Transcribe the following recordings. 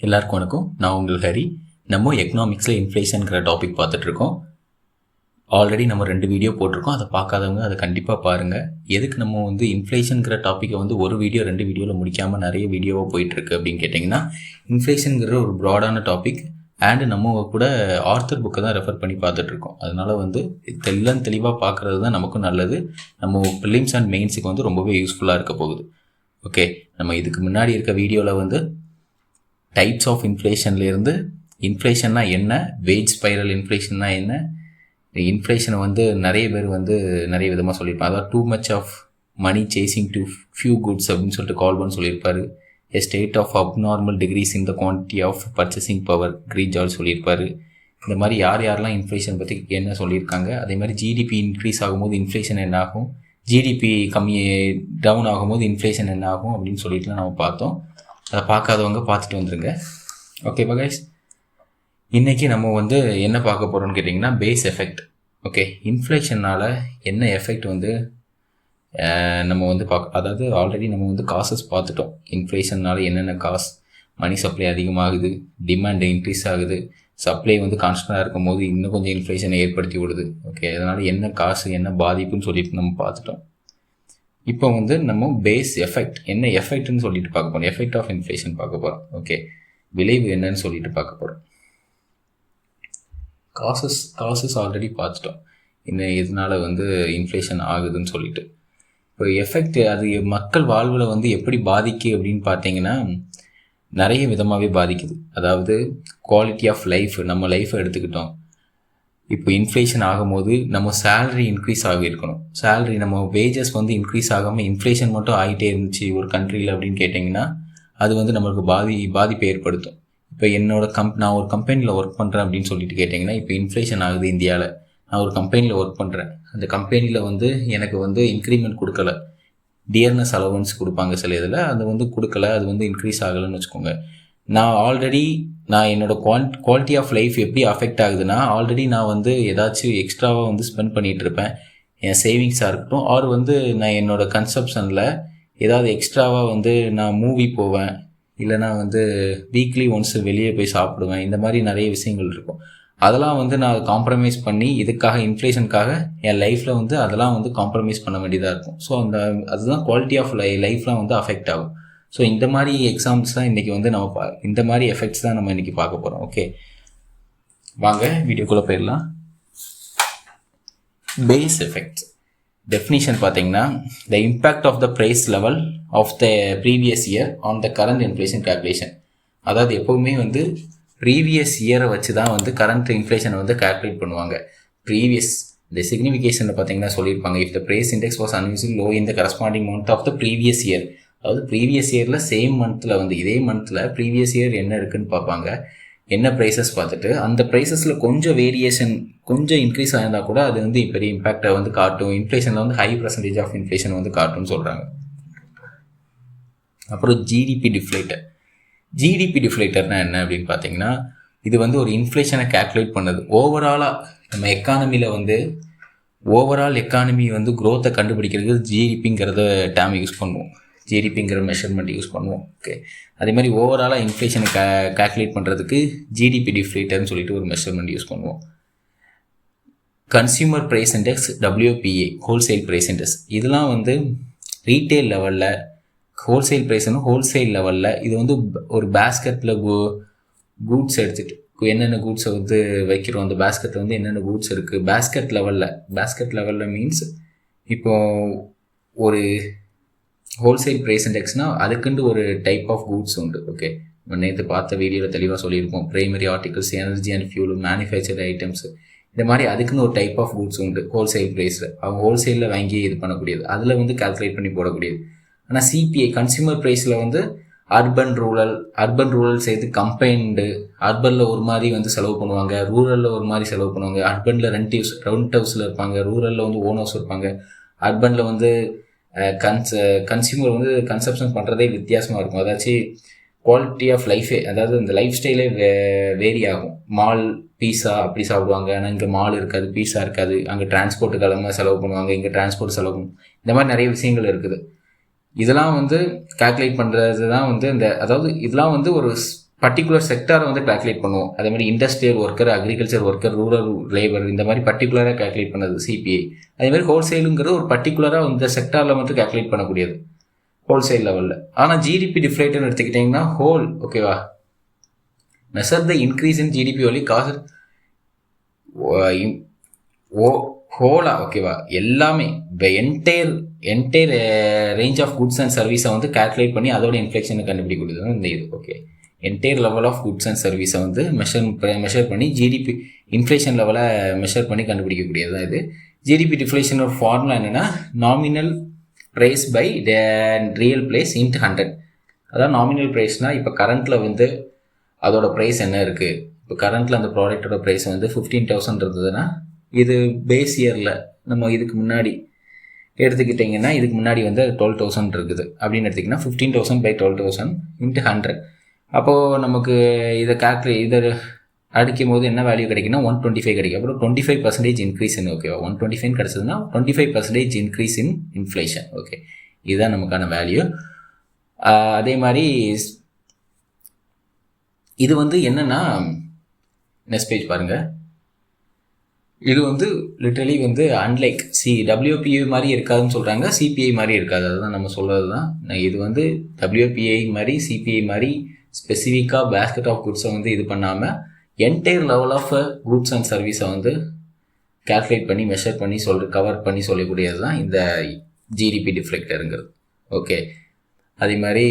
எல்லாருக்கும் வணக்கம். நான் உங்கள் ஹரி. நம்ம எக்கனாமிக்ஸில் இன்ஃப்ளேஷனுங்கிற டாபிக் பார்த்துட்ருக்கோம். ஆல்ரெடி நம்ம 2 வீடியோ போட்டிருக்கோம். அதை பார்க்காதவங்க அதை கண்டிப்பாக பாருங்கள். எதுக்கு நம்ம இன்ஃப்ளேஷனுங்கிற டாப்பிக்கை ஒரு வீடியோ 2 வீடியோவில் முடிக்காமல் நிறைய வீடியோவாக போயிட்டுருக்கு அப்படின்னு கேட்டிங்கன்னா, இன்ஃப்ளேஷனுங்கிற ஒரு ப்ராடான டாபிக் அண்டு நம்ம கூட ஆர்த்தர் புக்கை தான் ரெஃபர் பண்ணி பார்த்துட்ருக்கோம். அதனால் எல்லாம் தெளிவாக பார்க்குறது தான் நமக்கும் நல்லது. நம்ம ப்ரிலிம்ஸ் அண்ட் மெயின்ஸுக்கு ரொம்பவே யூஸ்ஃபுல்லாக இருக்க போகுது. ஓகே, நம்ம இதுக்கு முன்னாடி இருக்க வீடியோவில் டைப்ஸ் ஆஃப் இன்ஃப்ளேஷன்லேருந்து இன்ஃப்ளேஷன்னா என்ன, வேஜ் ஸ்பைரல் இன்ஃப்ளேஷன்னா என்ன, இன்ஃப்ளேஷனை நிறைய பேர் நிறைய விதமாக சொல்லியிருப்பாங்க. அதாவது too much of money chasing too few goods அப்படின்னு சொல்லிட்டு கால்பன் சொல்லியிருப்பார். A state of abnormal degrees in the quantity of purchasing power கிரீஜால் சொல்லியிருப்பார். இந்த மாதிரி யாரெல்லாம் இன்ஃப்ளேஷன் பற்றி என்ன சொல்லியிருக்காங்க. அதே மாதிரி ஜிடிபி இன்க்ரீஸ் ஆகும்போது இன்ஃப்ளேஷன் என்ன ஆகும், ஜிடிபி டவுன் ஆகும்போது இன்ஃப்ளேஷன் என்ன ஆகும் அப்படின்னு சொல்லிட்டுலாம் நம்ம பார்த்தோம். அதை பார்க்காதவங்க பார்த்துட்டு வந்துடுங்க. ஓகேவா கைஸ், இன்றைக்கி நம்ம என்ன பார்க்க போகிறோம்னு கேட்டிங்கன்னா, பேஸ் எஃபெக்ட். ஓகே, இன்ஃப்ளேஷனால் என்ன எஃபெக்ட் நம்ம அதாவது ஆல்ரெடி நம்ம காசஸ் பார்த்துட்டோம். இன்ஃப்ளேஷனால் என்னென்ன காசு, மணி சப்ளை அதிகமாகுது, டிமாண்ட் இன்க்ரீஸ் ஆகுது, சப்ளை கான்ஸ்டன்டாக இருக்கும் போது இன்னும் கொஞ்சம் இன்ஃப்ளேஷனை ஏற்படுத்தி விடுது. ஓகே, அதனால் என்ன காசு என்ன பாதிப்புன்னு சொல்லிட்டு நம்ம பார்த்துட்டோம். இப்போ நம்ம பேஸ் எஃபெக்ட் என்ன எஃபெக்ட்னு சொல்லிட்டு பார்க்க போகிறோம். எஃபெக்ட் ஆஃப் இன்ஃப்ளேஷன் பார்க்க போகிறோம். ஓகே, விளைவு என்னன்னு சொல்லிட்டு பார்க்க போகிறோம். காசஸ் ஆல்ரெடி பார்த்துட்டோம், இன்னும் இதனால் இன்ஃப்ளேஷன் ஆகுதுன்னு சொல்லிட்டு. இப்போ எஃபெக்ட் அது மக்கள் வாழ்வில் எப்படி பாதிக்கு அப்படின்னு பார்த்தீங்கன்னா, நிறைய விதமாகவே பாதிக்குது. அதாவது குவாலிட்டி ஆஃப் லைஃப், நம்ம லைஃப்பை எடுத்துக்கிட்டோம். இப்போ இன்ஃப்ளேஷன் ஆகும்போது நம்ம சேலரி இன்க்ரீஸ் ஆகியிருக்கணும். சேலரி நம்ம வேஜஸ் இன்க்ரீஸ் ஆகாமல் இன்ஃப்ளேஷன் மட்டும் ஆகிட்டே இருந்துச்சு ஒரு கண்ட்ரியில் அப்படின்னு கேட்டிங்கன்னா, அது நம்மளுக்கு பாதிப்பை ஏற்படுத்தும். இப்போ நான் ஒரு கம்பெனியில் ஒர்க் பண்ணுறேன் அப்படின்னு சொல்லிட்டு கேட்டிங்கன்னா, இப்போ இன்ஃப்ளேஷன் ஆகுது இந்தியாவில். நான் ஒரு கம்பெனியில் ஒர்க் பண்ணுறேன். அந்த கம்பெனியில் எனக்கு இன்க்ரிமெண்ட் கொடுக்கல, டியர்னஸ் அலவன்ஸ் கொடுப்பாங்க சில இதில், அது கொடுக்கல, அது இன்க்ரீஸ் ஆகலைன்னு வச்சுக்கோங்க. நான் என்னோட குவாலிட்டி ஆஃப் லைஃப் எப்படி அஃபெக்ட் ஆகுதுன்னா, ஆல்ரெடி நான் ஏதாச்சும் எக்ஸ்ட்ராவாக ஸ்பெண்ட் பண்ணிகிட்டு இருப்பேன். என் சேவிங்ஸாக இருக்கட்டும், ஆர் நான் என்னோட கன்சப்ஷனில் ஏதாவது எக்ஸ்ட்ராவாக நான் மூவி போவேன், இல்லைனா வீக்லி ஒன்ஸ் வெளியே போய் சாப்பிடுவேன். இந்த மாதிரி நிறைய விஷயங்கள் இருக்கும். அதெல்லாம் நான் காம்ப்ரமைஸ் பண்ணி இதுக்காக இன்ஃப்ளேஷனுக்காக என் லைஃப்பில் அதெல்லாம் காம்ப்ரமைஸ் பண்ண வேண்டியதாக இருக்கும். ஸோ அதுதான் குவாலிட்டி ஆஃப் லைஃப்லாம் அஃபெக்ட் ஆகும். ஸோ இந்த மாதிரி எக்ஸாம்பிள்ஸ் தான் இன்றைக்கி நம்ம இந்த மாதிரி எஃபெக்ட்ஸ் தான் நம்ம இன்றைக்கி பார்க்க போகிறோம். ஓகே, வாங்க வீடியோக்குள்ளே போயிடலாம். பேஸ் எஃபெக்ட்ஸ் டெஃபினிஷன் பார்த்தீங்கன்னா, the impact of the price level of the previous year on the current inflation calculation. அதாவது எப்போவுமே ப்ரீவியஸ் இயரை வச்சு தான் கரண்ட் இன்ஃப்ளேஷனை கால்குலேட் பண்ணுவாங்க. ப்ரீவியஸ் இந்த சிக்னிஃபிகேஷனில் பார்த்தீங்கன்னா சொல்லியிருப்பாங்க, if the price index was unusually low in the corresponding month of the previous year. அதாவது ப்ரீவியஸ் இயரில் சேம் மந்தில் இதே மந்தில் ப்ரீவியஸ் இயர் என்ன இருக்குதுன்னு பார்ப்பாங்க. என்ன ப்ரைஸஸ் பார்த்துட்டு அந்த ப்ரைஸஸில் கொஞ்சம் வேரியேஷன், கொஞ்சம் இன்க்ரீஸ் ஆகிருந்தால் கூட அது பெரிய இம்பேக்டை காட்டும். இன்ஃப்ளேஷனில் ஹை பர்சன்டேஜ் ஆஃப் இன்ஃப்ளேஷன் காட்டும்னு சொல்கிறாங்க. அப்புறம் ஜிடிபி டிஃப்ளேட்டர்னா என்ன அப்படின்னு பார்த்தீங்கன்னா, இது ஒரு இன்ஃப்ளேஷனை கேல்குலேட் பண்ணுது. ஓவராலாக நம்ம எக்கானமியில் ஓவரால் எக்கானமி க்ரோத்தை கண்டுபிடிக்கிறதுக்கு ஜிடிபிங்கிறத டேம் யூஸ் பண்ணுவோம், ஜிடிபிங்கிற மெஷர்மெண்ட் யூஸ் பண்ணுவோம். ஓகே, அதே மாதிரி ஓவராலாக இன்ஃப்ளேஷனை கேல்குலேட் பண்ணுறதுக்கு ஜிடிபி டிஃப்ளேட்டர்னு சொல்லிட்டு ஒரு மெஷர்மெண்ட் யூஸ் பண்ணுவோம். Consumer price index, WPI, wholesale price index, இதெல்லாம் ரீட்டெயில் லெவலில் ஹோல்சேல் ஹோல்சேல் லெவலில் இது ஒரு பேஸ்கெட்டில் கூட்ஸ் எடுத்துகிட்டு என்னென்ன கூட்ஸை வைக்கிறோம், அந்த பேஸ்கெட்டில் என்னென்ன கூட்ஸ் இருக்குது பேஸ்கெட் லெவலில் மீன்ஸ் இப்போது ஒரு ஹோல்சேல் ப்ரைஸ் இண்டெக்ஸ்னால் அதுக்குண்டு ஒரு டைப் ஆஃப் கூட்ஸ் உண்டு. ஓகே, நேற்று பார்த்த வீடியோவில் தெளிவாக சொல்லியிருப்போம். Primary articles, energy and fuel, manufactured items, இந்த மாதிரி அதுக்குன்னு ஒரு டைப் ஆஃப் கூட்ஸ் உண்டு ஹோல்சேல் ப்ரைஸில். அவங்க ஹோல்சேலில் வாங்கி இது பண்ணக்கூடியது, அதில் கால்குலேட் பண்ணி போடக்கூடியது. ஆனால் சிபிஐ கன்சியூமர் ப்ரைஸில் அர்பன் ரூரல் சேர்த்து கம்பைன்டு, அர்பனில் ஒரு மாதிரி செலவு பண்ணுவாங்க, ரூரலில் ஒரு மாதிரி செலவு பண்ணுவாங்க. அர்பனில் ரெண்ட் ஹவுஸில் இருப்பாங்க, ரூரலில் ஓன் ஹவுஸ் இருப்பாங்க. அர்பனில் கன்சியூமர் கன்சப்ஷன் பண்ணுறதே வித்தியாசமாக இருக்கும். அதாச்சும் குவாலிட்டி ஆஃப் லைஃபே, அதாவது இந்த லைஃப் ஸ்டைலே வேரி ஆகும். மால் பீஸா அப்படி சாப்பிடுவாங்க, ஆனால் இங்கே மால் இருக்காது, பீஸா இருக்காது. அங்கே டிரான்ஸ்போர்ட்டு கிளம்ப செலவு பண்ணுவாங்க, இங்கே டிரான்ஸ்போர்ட் செலவு பண்ணும். இந்த மாதிரி நிறைய விஷயங்கள் இருக்குது. இதெல்லாம் கால்குலேட் பண்ணுறது தான் அதாவது இதெல்லாம் ஒரு பர்டிகுலர் செக்டாரை வந்து கால்குலேட் பண்ணுவோம். அதே மாதிரி industrial worker, agriculture worker, rural labour, இந்த மாதிரி பர்டிகுலராக கால்குலேட் பண்ணது சிபிஐ. அதே மாதிரி ஹோல்சேலுங்கிறது ஒரு பர்டிகுலராக இந்த செக்டாரில் மட்டும் கால்குலேட் பண்ணக்கூடியது ஹோல்சேல் லெவலில். ஆனால் ஜிடிபி டிஃப்ளேட்டர்னு எடுத்துக்கிட்டிங்கன்னா ஹோல், ஓகேவா, measure the increase in GDP ஒலி காசு ஹோலா, ஓகேவா, எல்லாமே entire range of goods and சர்வீஸை வந்து கால்குலேட் பண்ணி அதோட இன்ஃப்ளேஷனை கண்டுபிடிக்கிறது தான் இந்த இது. Okay, entire level of goods and சர்வீஸை வந்து மெஷர் பண்ணி ஜிடிபி இன்ஃப்ளேஷன் லெவலை மெஷர் பண்ணி கண்டுபிடிக்கக்கூடியது தான் இது. ஜிடிபி டிஃப்ளேஷனோட ஃபார்முலா என்னென்னா nominal price by real price into 100. அதாவது நாமினல் ப்ரைஸ்னால் இப்போ கரண்ட்டில் வந்து அதோட ப்ரைஸ் என்ன இருக்குது, இப்போ கரண்ட்டில் அந்த ப்ராடக்டோட ப்ரைஸ் வந்து 15,000 இருந்ததுன்னா, இது பேஸ் இயரில் நம்ம இதுக்கு முன்னாடி எடுத்துக்கிட்டிங்கன்னா இதுக்கு முன்னாடி வந்து 12,000 இருக்குது அப்படின்னு எடுத்திங்கன்னா 15,000 by 12,000 இன்ட்டு 100. அப்போது நமக்கு இதை அடிக்கும் போது என்ன வேல்யூ கிடைக்குன்னா 125 கிடைக்கும். அப்புறம் 25% இன்க்ரீஸ் இன், ஓகேவா, 125 கிடச்சதுன்னா 25% இன்க்ரீஸ் இன் இன்ஃப்ளேஷன். ஓகே, இதுதான் நமக்கான வேல்யூ. அதே மாதிரி இது வந்து என்னென்னா, நெக்ஸ்ட் பேஜ் பாருங்கள். இது வந்து லிட்டரலி வந்து அன்லைக் WPI மாதிரி இருக்காதுன்னு சொல்கிறாங்க, சிபிஐ மாதிரி இருக்காது. அதுதான் நம்ம சொல்கிறது தான். இது வந்து WPI மாதிரி சிபிஐ மாதிரி ஸ்பெசிஃபிக்காக பேஸ்கெட் ஆஃப் குட்ஸை வந்து இது பண்ணாமல் entire level of goods and சர்வீஸை வந்து கால்குலேட் பண்ணி மெஷர் பண்ணி கவர் பண்ணி சொல்லக்கூடியது தான் இந்த ஜிடிபி டிஃப்ளெக்டருங்கிறது. ஓகே, அதே மாதிரி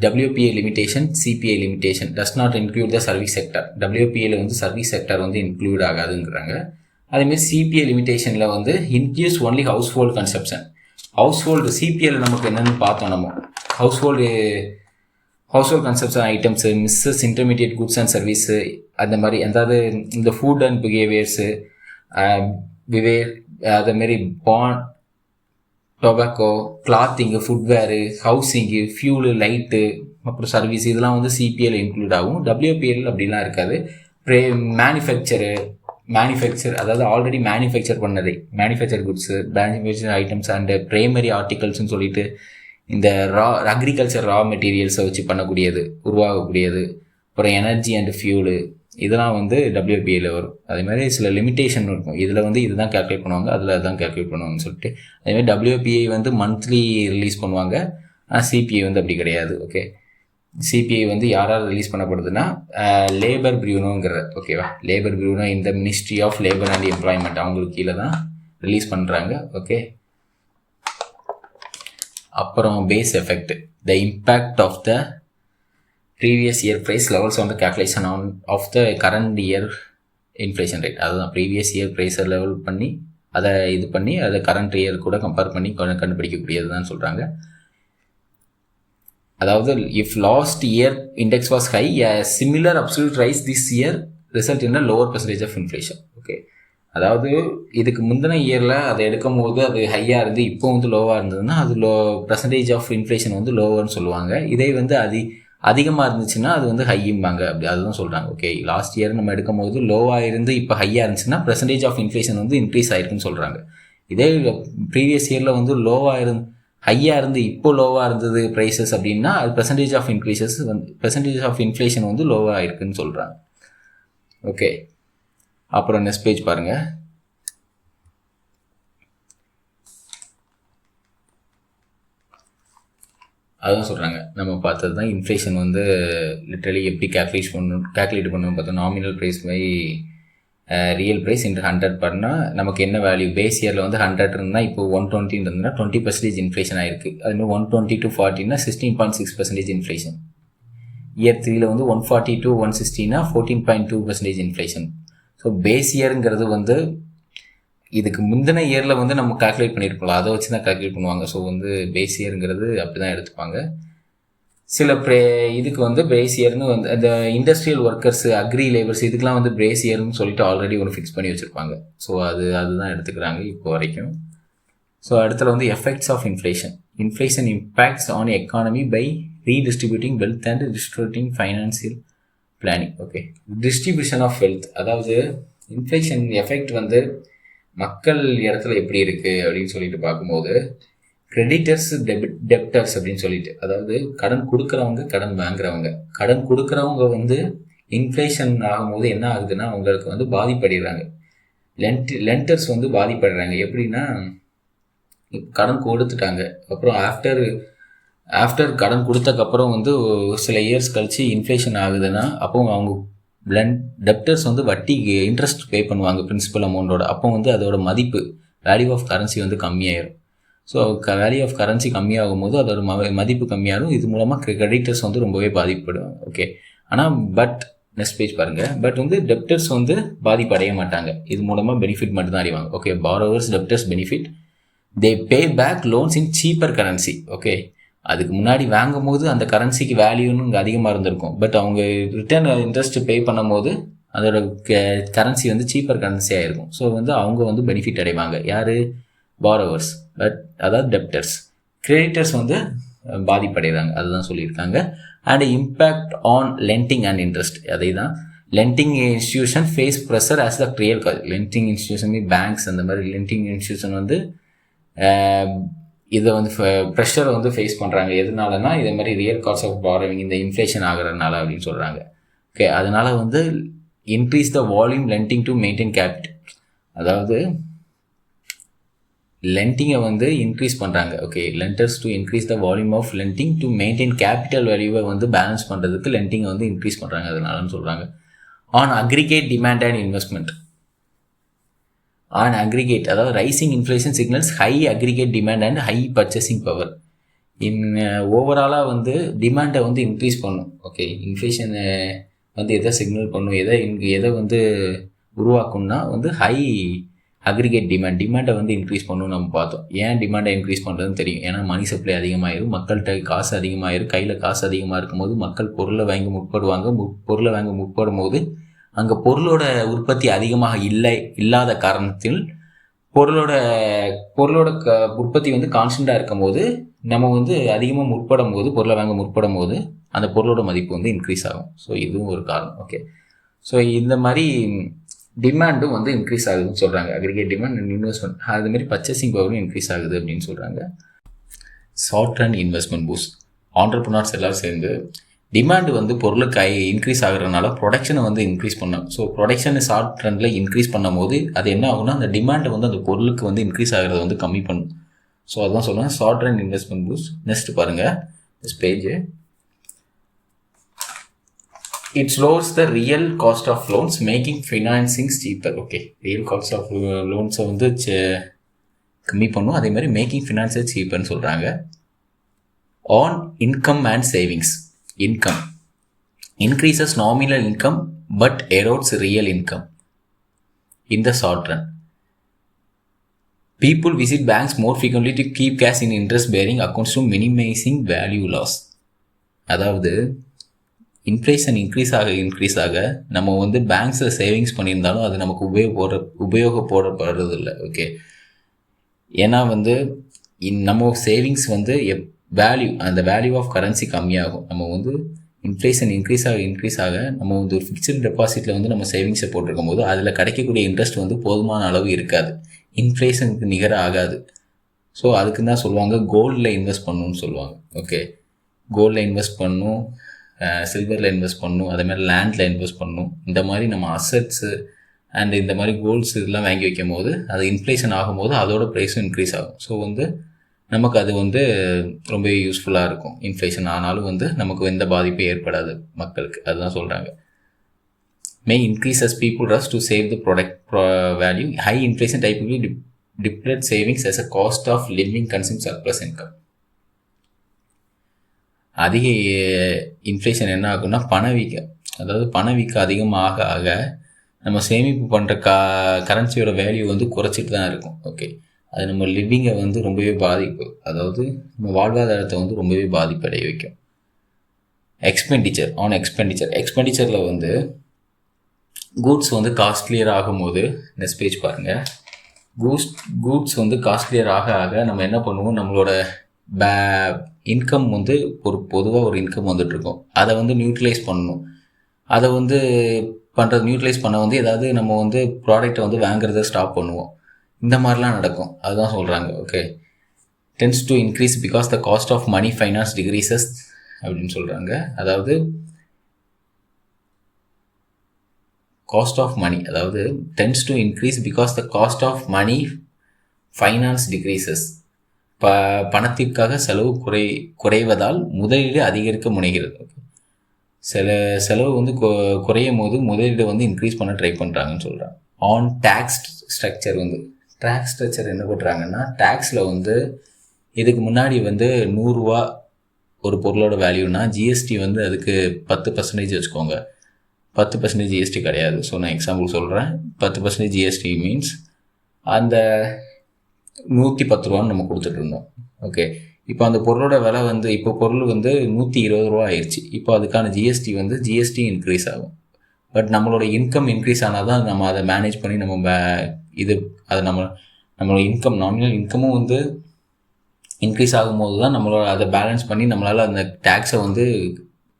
WPI limitation, CPI limitation does not include the service sector. WPIயில் வந்து சர்வீஸ் செக்டர் வந்து இன்க்ளூட் ஆகாதுங்கிறாங்க. அதேமாதிரி சிபிஐ லிமிடேஷனில் வந்து includes only household consumption. Household சிபிஐயில் நமக்கு என்னென்னு பார்த்தோம். நம்ம ஹவுஸ் ஹோல்டு கன்சப்ஷன் ஐட்டம்ஸு, மிஸ்ஸஸ், இன்டர்மீடியட் குட்ஸ் அண்ட் சர்வீஸு, அந்த மாதிரி அதாவது இந்த ஃபுட் அண்ட் பிஹேவியர்ஸு, அதேமாரி tobacco, clothing, footwear, housing, fuel, light, அப்புறம் சர்வீஸ், இதெல்லாம் வந்து சிபிஐயில் இன்க்ளூட் ஆகும். WPIயில் அப்படிலாம் இருக்காது. மேனுஃபேக்சர் அதாவது ஆல்ரெடி மேனுஃபேக்சர் பண்ணது, manufacture goods, manufacture items and primary ஆர்டிகல்ஸ்னு சொல்லிட்டு இந்த அக்ரிகல்ச்சர் ரா மெட்டீரியல்ஸை வச்சு பண்ணக்கூடியது, உருவாகக்கூடியது, அப்புறம் எனர்ஜி அண்ட் ஃபியூலு, இதெல்லாம் வந்து WPIயில் வரும். அதேமாதிரி சில லிமிட்டேஷன் இருக்கும். இதில் வந்து இதுதான் கால்குலேட் பண்ணுவாங்க, அதில் தான் கால்குலேட் பண்ணுவாங்கன்னு சொல்லிட்டு. அதேமாதிரி WPI வந்து மந்த்லி ரிலீஸ் பண்ணுவாங்க. சிபிஐ வந்து அப்படி கிடையாது. ஓகே, சிபிஐ வந்து யாரால் ரிலீஸ் பண்ணப்படுதுன்னா லேபர் பியூரோங்கிறது, ஓகேவா, லேபர் பியூரோ இந்த ministry of labour and employment அவங்களுக்கு கீழே தான் ரிலீஸ் பண்ணுறாங்க. ஓகே, அப்புறம் base effect, the impact of the previous year price levels on the calculation of the current year inflation rate. அதுதான் ப்ரீவியஸ் இயர் ப்ரைஸை லெவல் பண்ணி அதை இது பண்ணி அதை கரண்ட் இயர் கூட கம்பேர் பண்ணி கண்டுபிடிக்கக்கூடியது தான் சொல்கிறாங்க. அதாவது if last year index was high, similar absolute rise this year result in lower percentage of inflation. Okay, அதாவது இதுக்கு முந்தின இயரில் அதை எடுக்கும் போது அது ஹையாக இருந்து இப்போ வந்து லோவாக இருந்ததுன்னா அது பர்சன்டேஜ் ஆஃப் இன்ஃப்ளேஷன் வந்து லோவர்னு சொல்லுவாங்க. இதே வந்து அதிகமாக இருந்துச்சுன்னா அது வந்து ஹையும்பாங்க. அப்படி அதுதான் சொல்கிறாங்க. ஓகே, லாஸ்ட் இயர் நம்ம எடுக்கும் போது லோவாக இருந்து இப்போ ஹையாக இருந்துச்சுன்னா பர்சன்டேஜ் ஆஃப் இன்ஃப்ளேஷன் வந்து இன்க்ரீஸ் ஆயிருக்குன்னு சொல்கிறாங்க. இதே ப்ரீவியஸ் இயரில் வந்து ஹையாக இருந்து இப்போ லோவாக இருந்தது ப்ரைஸஸ் அப்படின்னா அது பர்சன்டேஜ் ஆஃப் இன்ஃப்ளேஷன் வந்து லோவாக இருக்குன்னு சொல்கிறாங்க. ஓகே, அப்புறம் நெக்ஸ்ட் பேஜ் பாருங்கள். அதுதான் சொல்கிறாங்க, நம்ம பார்த்தது தான் இன்ஃப்ளேஷன் வந்து லிட்டரலி எப்படி கால்குலேட் பண்ணணும் பார்த்தோம். Nominal price by real price into 100 பண்ணால் நமக்கு என்ன வேல்யூ, பேஸ் இயரில் வந்து 100 இருந்தால் இப்போ 120 இருந்ததுன்னா 20% இன்ஃப்ளேஷன் ஆகிருக்கு. அதுமாதிரி 120 to 40னா 16.6% இன்ஃப்ளேஷன். இயர் 3ல் வந்து 140 to 160னா 14.2% இன்ஃப்ளேஷன். ஸோ பேஸ் இயருங்கிறது வந்து இதுக்கு முந்தின இயரில் வந்து நம்ம கால்குலேட் பண்ணியிருப்போம், அதை வச்சு தான் கால்குலேட் பண்ணுவாங்க. ஸோ வந்து பேஸ் இயருங்கிறது அப்படி தான் எடுத்துப்பாங்க. சில இதுக்கு வந்து பேஸ் இயர்னு வந்து இந்த இண்டஸ்ட்ரியல் ஒர்க்கர்ஸு, அக்ரி லேபர்ஸ், இதுக்கெலாம் வந்து பேஸ் இயர்னு சொல்லிட்டு ஆல்ரெடி ஒன்று ஃபிக்ஸ் பண்ணி வச்சுருப்பாங்க. ஸோ அதுதான் எடுத்துக்கிறாங்க இப்போ வரைக்கும். ஸோ அடுத்தது வந்து effects of inflation. Inflation impacts on economy by redistributing wealth and distributing financial planning. Okay, distribution of wealth, அதாவது இன்ஃப்ளேஷன் எஃபெக்ட் வந்து மக்கள் இடத்துல எப்படி இருக்குது அப்படின்னு சொல்லிட்டு பார்க்கும்போது கிரெடிட்டர்ஸ் டெப்டர்ஸ் அப்படின்னு சொல்லிட்டு, அதாவது கடன் கொடுக்குறவங்க, கடன் வாங்குறவங்க. கடன் கொடுக்குறவங்க வந்து இன்ஃப்ளேஷன் ஆகும்போது என்ன ஆகுதுன்னா அவங்களுக்கு வந்து பாதிப்படைகிறாங்க. லெண்டர்ஸ் வந்து பாதிப்படுறாங்க. எப்படின்னா, கடன் கொடுத்துட்டாங்க, அப்புறம் ஆஃப்டர் கடன் கொடுத்தக்கப்புறம் வந்து சில இயர்ஸ் கழிச்சு இன்ஃப்ளேஷன் ஆகுதுன்னா அப்போ அவங்க டெப்டர்ஸ் வந்து வட்டிக்கு இன்ட்ரெஸ்ட் பே பண்ணுவாங்க பிரின்சிபல் அமௌண்ட்டோட. அப்போ வந்து அதோட மதிப்பு, வேல்யூ ஆஃப் கரன்சி வந்து கம்மியாயிரும். ஸோ வேல்யூ ஆஃப் கரன்சி கம்மியாகும் போது அதோட மதிப்பு கம்மியாகும். இது மூலமாக கிரெடிட்டர்ஸ் வந்து ரொம்பவே பாதிப்படும். ஓகே, ஆனால் நெக்ஸ்ட் பேஜ் பாருங்கள். பட் வந்து டெப்டர்ஸ் வந்து பாதிப்படைய மாட்டாங்க. இது மூலமாக பெனிஃபிட் மட்டும் தான் அடைவாங்க. ஓகே, பாரோவர்ஸ் டெப்டர்ஸ் பெனிஃபிட், தே பே பேக் லோன்ஸ் இன் சீப்பர் கரன்சி. ஓகே, அதுக்கு முன்னாடி வாங்கும் போது அந்த கரன்சிக்கு வேல்யூன்னு இங்கே அதிகமாக இருந்திருக்கும். பட் அவங்க ரிட்டர்ன் இன்ட்ரெஸ்ட் பே பண்ணும் போது அதோட கரன்சி வந்து சீப்பர் கரன்சியாக இருக்கும். ஸோ வந்து அவங்க வந்து பெனிஃபிட் அடைவாங்க. யார்? பாரோவர்ஸ். பட் அதாவது டெப்டர்ஸ். கிரெடிட்டர்ஸ் வந்து பாதிப்படைகிறாங்க, அதுதான் சொல்லியிருக்காங்க. And impact on lending and interest, அதே தான். Lending institution face pressure as the real cost. Lending institution banks அந்த மாதிரி லெண்டிங் இன்ஸ்டியூஷன் வந்து இதை வந்து ப்ரெஷரை வந்து ஃபேஸ் பண்ணுறாங்க. எதனாலனா இதே மாதிரி ரியல் காஸ்ட் ஆஃப் பாரோவிங் இந்த இன்ஃப்ளேஷன் ஆகிறதுனால அப்படின்னு சொல்கிறாங்க. ஓகே, அதனால் வந்து increase the volume lending to maintain capital, அதாவது லெண்டிங்கை வந்து இன்க்ரீஸ் பண்ணுறாங்க. Okay, lenders to increase the volume of lending to maintain capital வேல்யூவை வந்து பேலன்ஸ் பண்ணுறதுக்கு லெண்டிங்கை வந்து இன்க்ரீஸ் பண்ணுறாங்க, அதனாலன்னு சொல்கிறாங்க. On aggregate demand and investment. On aggregate, அதாவது rising inflation signals high aggregate demand and high purchasing power. ஓவராலாக வந்து டிமாண்டை வந்து இன்க்ரீஸ் பண்ணும். ஓகே, இன்ஃப்ளேஷனை வந்து எதை சிக்னல் பண்ணும், எதை வந்து உருவாக்கும்னா வந்து ஹை அக்ரிகேட் டிமாண்டை வந்து இன்க்ரீஸ் பண்ணணும். நம்ம பார்த்தோம். ஏன் டிமாண்டை இன்க்ரீஸ் பண்ணுறதுன்னு தெரியும். ஏன்னா மணி சப்ளை அதிகமாகிடும், மக்கள்கிட்ட காசு அதிகமாகிடும். கையில் காசு அதிகமாக இருக்கும்போது மக்கள் பொருளை வாங்கி முற்படுவாங்க. பொருளை வாங்கி முற்படும் போது அங்கே பொருளோட உற்பத்தி அதிகமாக இல்லாத காரணத்தில் பொருளோட உற்பத்தி வந்து கான்ஸ்டண்ட்டாக இருக்கும் போது நம்ம வந்து அதிகமாக பொருளை வாங்க முற்படும் போது அந்த பொருளோட மதிப்பு வந்து இன்க்ரீஸ் ஆகும். ஸோ இதுவும் ஒரு காரணம். ஓகே, ஸோ இந்த மாதிரி டிமாண்டும் வந்து இன்க்ரீஸ் ஆகுதுன்னு சொல்கிறாங்க. அக்ரிகேட் டிமாண்ட் அண்ட் இன்வெஸ்ட்மெண்ட், அதுமாரி பர்ச்சேசிங் பவரும் இன்க்ரீஸ் ஆகுது அப்படின்னு சொல்கிறாங்க. Short run investment boost. Entrepreneurs எல்லோரும் சேர்ந்து டிமாண்டு வந்து பொருளுக்கு இன்க்ரீஸ் ஆகிறதுனால ப்ரொடக்ஷனை வந்து இன்க்ரீஸ் பண்ணோம். ஸோ ப்ரொடக்ஷனை ஷார்ட் ரனில் இன்க்ரீஸ் பண்ணும் போது அது என்ன ஆகும்னா அந்த டிமாண்டை வந்து அந்த பொருளுக்கு வந்து இன்க்ரீஸ் ஆகிறத வந்து கம்மி பண்ணும். ஸோ அதுதான் சொல்லுவேன் short run investment boost. Next பாருங்கள் this page. It lowers the real cost of loans, making financing cheaper. Okay, real cost of லோன்ஸை வந்து கம்மி பண்ணும். அதே மாதிரி மேக்கிங் ஃபினான்ஸை சீப்பர்னு சொல்கிறாங்க. On income and savings. Income increases nominal income but erodes real income in the short run. People visit banks more frequently to keep cash in interest bearing accounts to minimizing value loss. அதாவது inflation increase ஆக நம்ம வந்து பேங்க்ஸில் savings பண்ணியிருந்தாலும் அது நமக்கு உபயோகப்படுறது இல்லை. Okay, ஏன்னா வந்து நம்ம சேவிங்ஸ் வந்து அந்த வேல்யூ ஆஃப் கரன்சி கம்மியாகும். நம்ம வந்து இன்ஃப்ளேஷன் இன்க்ரீஸ் ஆக நம்ம வந்து ஒரு ஃபிக்ஸ்டு டெபாசிட்டில் வந்து நம்ம சேவிங்ஸை போட்டிருக்கும் போது அதில் கிடைக்கக்கூடிய இன்ட்ரெஸ்ட் வந்து போதுமான அளவு இருக்காது, இன்ஃப்ளேஷனுக்கு நிகராக ஆகாது. ஸோ அதுக்கு தான் சொல்லுவாங்க கோல்டில் இன்வெஸ்ட் பண்ணணும்னு சொல்லுவாங்க. ஓகே, கோல்டில் இன்வெஸ்ட் பண்ணணும், சில்வரில் இன்வெஸ்ட் பண்ணணும், அதேமாதிரி லேண்டில் இன்வெஸ்ட் பண்ணணும். இந்த மாதிரி நம்ம அசட்ஸு அண்ட் இந்த மாதிரி கோல்ட்ஸ் இதெல்லாம் வாங்கி வைக்கும் போது அது இன்ஃப்ளேஷன் ஆகும்போது அதோட ப்ரைஸும் இன்க்ரீஸ் ஆகும். ஸோ வந்து நமக்கு அது வந்து ரொம்ப யூஸ்ஃபுல்லாக இருக்கும். இன்ஃப்ளேஷன் ஆனாலும் வந்து நமக்கு எந்த பாதிப்பும் ஏற்படாது மக்களுக்கு, அதுதான் சொல்கிறாங்க. May increases people rush to save the product value. High inflation typically deplete savings as a cost of living consume surplus income. அதிக இன்ஃப்ளேஷன் என்ன ஆகும்னா பணவீக்கம் அதிகமாக ஆக நம்ம சேமிப்பு பண்ணுற கரன்சியோட வேல்யூ வந்து குறைச்சிட்டு தான் இருக்கும். ஓகே, அது நம்ம லிவிங்கை வந்து ரொம்பவே அதாவது நம்ம வாழ்வாதாரத்தை வந்து ரொம்பவே பாதிப்படைய வைக்கும். எக்ஸ்பெண்டிச்சரில் வந்து கூட்ஸ் வந்து காஸ்ட்லியர் ஆகும்போது நெக்ஸ்ட் பேஜ் பாருங்கள். கூட்ஸ் வந்து காஸ்ட்லியர் ஆக நம்ம என்ன பண்ணுவோம், நம்மளோட இன்கம் வந்து பொதுவாக ஒரு இன்கம் வந்துட்டுருக்கோம், அதை வந்து நியூட்ரலைஸ் பண்ணணும். அதை வந்து நியூட்ரலைஸ் பண்ண வந்து ஏதாவது நம்ம வந்து ப்ராடக்டை வந்து வாங்குறத ஸ்டாப் பண்ணுவோம். இந்த மாதிரிலாம் நடக்கும், அதுதான் சொல்கிறாங்க. Okay, tends to increase because the cost of money finance decreases அப்படின்னு சொல்கிறாங்க. அதாவது காஸ்ட் ஆஃப் மணி, அதாவது tends to increase because the cost of money finance decreases. பணத்திற்காக செலவு குறைவதால் முதலீடு அதிகரிக்க முனைகிறது. செலவு வந்து குறையும் போது முதலீடு வந்து இன்க்ரீஸ் பண்ண ட்ரை பண்ணுறாங்கன்னு சொல்கிறாங்க. ஆன் டேக்ஸ் ஸ்ட்ரக்சர் வந்து டேக்ஸ் ஸ்ட்ரக்சர் என்ன பண்ணுறாங்கன்னா, டேக்ஸில் வந்து இதுக்கு முன்னாடி வந்து 100 ரூபா ஒரு பொருளோட வேல்யூனா ஜிஎஸ்டி வந்து அதுக்கு 10% வச்சுக்கோங்க. 10% ஜிஎஸ்டி கிடையாது. ஸோ நான் எக்ஸாம்பிள் சொல்கிறேன். 10% ஜிஎஸ்டி மீன்ஸ் அந்த 110 ரூபான்னு நம்ம கொடுத்துட்டு இருந்தோம். ஓகே, இப்போ அந்த பொருளோட விலை வந்து இப்போ பொருள் வந்து 120 ரூபா ஆயிடுச்சு. இப்போ அதுக்கான ஜிஎஸ்டி இன்க்ரீஸ் ஆகும். பட் நம்மளோட இன்கம் இன்க்ரீஸ் ஆனால் தான் நம்ம அதை மேனேஜ் பண்ணி நம்ம அது நம்மளோட இன்கம், நாமினல் இன்கமும் வந்து இன்க்ரீஸ் ஆகும்போது தான் நம்மளோட அதை பேலன்ஸ் பண்ணி நம்மளால் அந்த டேக்ஸை வந்து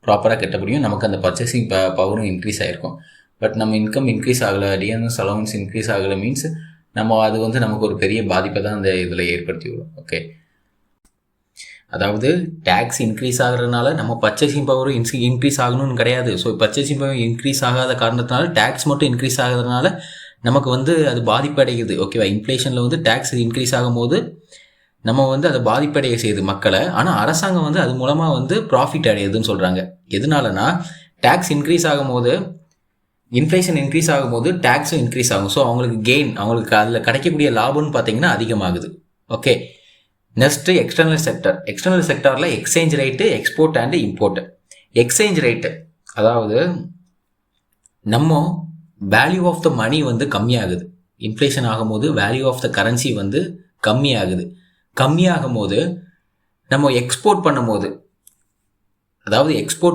ப்ராப்பராக கட்ட முடியும். நமக்கு அந்த பர்ச்சேசிங் பவரும் இன்க்ரீஸ் ஆகிருக்கும். பட் நம்ம இன்கம் இன்க்ரீஸ் ஆகலை, டிஎன்எஸ் அலவன்ஸ் இன்க்ரீஸ் ஆகலை மீன்ஸ் நம்ம அது வந்து நமக்கு ஒரு பெரிய பாதிப்பை தான் அந்த இதில் ஏற்படுத்தி விடும். ஓகே, அதாவது டேக்ஸ் இன்க்ரீஸ் ஆகிறதுனால நம்ம பர்ச்சேசிங் பவரும் இன்க்ரீஸ் ஆகணும்னு கிடையாது. ஸோ பர்ச்சேசிங் பவர் இன்க்ரீஸ் ஆகாத காரணத்தினால டேக்ஸ் மட்டும் இன்க்ரீஸ் ஆகிறதுனால நமக்கு வந்து அது பாதிப்படைகிறது. ஓகேவா, இன்ஃப்ளேஷனில் வந்து டேக்ஸ் இன்க்ரீஸ் ஆகும்போது நம்ம வந்து அதை பாதிப்படைய செய்யுது மக்களை. ஆனால் அரசாங்கம் வந்து அது மூலமாக வந்து ப்ராஃபிட் அடையுதுன்னு சொல்கிறாங்க. எதனாலனா டேக்ஸ் இன்க்ரீஸ் ஆகும்போது, இன்ஃப்ளேஷன் இன்க்ரீஸ் ஆகும்போது டேக்ஸும் இன்க்ரீஸ் ஆகும். ஸோ அவங்களுக்கு கெயின், அவங்களுக்கு அதில் கிடைக்கக்கூடிய லாபம்னு பார்த்தீங்கன்னா அதிகமாகுது. ஓகே, நெக்ஸ்ட்டு எக்ஸ்டர்னல் செக்டாரில் exchange rate, export and import. Exchange rate, அதாவது நம்ம வேல்யூ ஆஃப் த மணி வந்து கம்மியாகுது. இன்ஃப்ளேஷன் ஆகும்போது வேல்யூ ஆஃப் த கரன்சி வந்து கம்மியாகுது. கம்மியாகும் போது நம்ம எக்ஸ்போர்ட்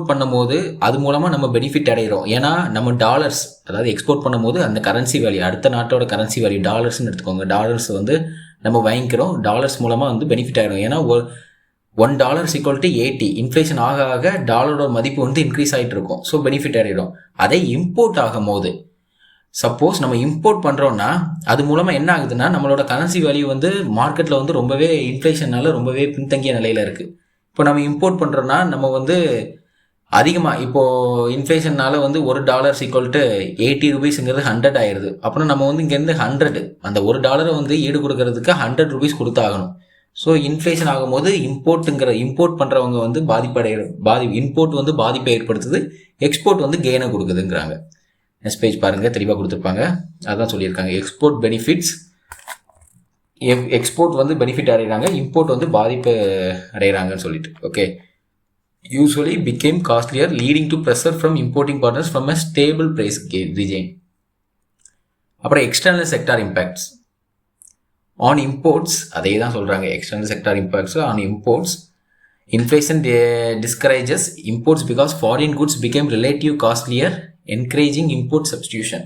பண்ணும்போது அது மூலமாக நம்ம பெனிஃபிட் அடைகிறோம். ஏன்னா நம்ம டாலர்ஸ், அதாவது எக்ஸ்போர்ட் பண்ணும்போது அந்த கரன்சி வேல்யூ, அடுத்த நாட்டோட கரன்சி வேல்யூ டாலர்ஸ்ன்னு எடுத்துக்கோங்க. டாலர்ஸ் வந்து நம்ம வாங்கிக்கிறோம். டாலர்ஸ் மூலமாக வந்து பெனிஃபிட் ஆகிடும். ஏன்னா $1 = 80. இன்ஃப்ளேஷன் ஆக ஆக டாலரோட மதிப்பு வந்து இன்க்ரீஸ் ஆகிட்டு இருக்கும். ஸோ பெனிஃபிட் ஆகிடும். அதே இம்போர்ட் ஆகும் போது, சப்போஸ் நம்ம இம்போர்ட் பண்ணுறோன்னா அது மூலமாக என்ன ஆகுதுன்னா நம்மளோட கரன்சி வேல்யூ வந்து மார்க்கெட்டில் வந்து ரொம்பவே இன்ஃப்ளேஷனால் ரொம்பவே பின்தங்கிய நிலையில் இருக்குது. இப்போ நம்ம இம்போர்ட் பண்ணுறோன்னா நம்ம வந்து அதிகமாக, இப்போது இன்ஃப்ளேஷனால் வந்து $1 = 80 ரூபீஸுங்கிறது 100 ஆயிடுது. அப்புறம் நம்ம வந்து இங்கேருந்து 100, அந்த $1 வந்து ஈடு கொடுக்கறதுக்கு 100 ரூபீஸ் கொடுத்தாகணும். ஸோ இன்ஃப்ளேஷன் ஆகும்போது இம்போர்ட் பண்ணுறவங்க வந்து இம்போர்ட் வந்து பாதிப்பை ஏற்படுத்துது, எக்ஸ்போர்ட் வந்து கெயினை கொடுக்குதுங்கிறாங்க. நெக்ஸ்ட் பேஜ் பாருங்கள், தெளிவாக கொடுத்துருப்பாங்க. அதான் சொல்லியிருக்காங்க, எக்ஸ்போர்ட் பெனிஃபிட்ஸ். எக்ஸ்போர்ட் வந்து பெனிஃபிட் அடைகிறாங்க, இம்போர்ட் வந்து பாதிப்பு அடைகிறாங்கன்னு சொல்லிட்டு. Okay, usually become costlier leading to pressure from importing partners from a stable price region. அப்புறம் external sector impacts on imports, அதே தான் சொல்கிறாங்க. External sector impacts on imports. Inflation discourages imports because foreign goods become relative costlier, encouraging import substitution.